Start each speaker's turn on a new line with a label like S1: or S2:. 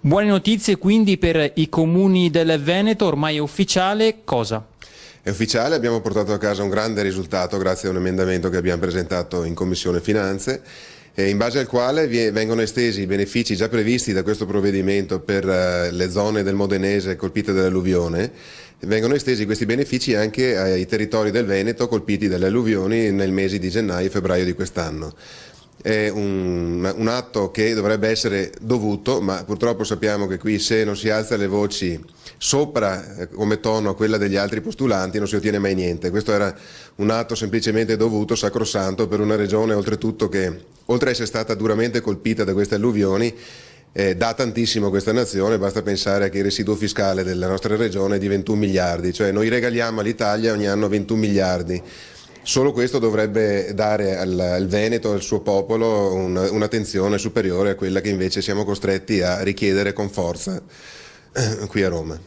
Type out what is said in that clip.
S1: Buone notizie quindi per i comuni del Veneto, ormai è ufficiale, cosa?
S2: È ufficiale, abbiamo portato a casa un grande risultato grazie a un emendamento che abbiamo presentato in Commissione Finanze, in base al quale vengono estesi i benefici già previsti da questo provvedimento per le zone del Modenese colpite dall'alluvione. Vengono estesi questi benefici anche ai territori del Veneto colpiti dalle alluvioni nel mese di gennaio e febbraio di quest'anno. È un atto che dovrebbe essere dovuto, ma purtroppo sappiamo che qui se non si alza le voci sopra come tono a quella degli altri postulanti non si ottiene mai niente. Questo era un atto semplicemente dovuto, sacrosanto, per una regione oltretutto che, oltre a essere stata duramente colpita da queste alluvioni, dà tantissimo a questa nazione. Basta pensare che il residuo fiscale della nostra regione è di 21 miliardi, cioè noi regaliamo all'Italia ogni anno 21 miliardi. Solo questo dovrebbe dare al Veneto, al suo popolo, un'attenzione superiore a quella che invece siamo costretti a richiedere con forza qui a Roma.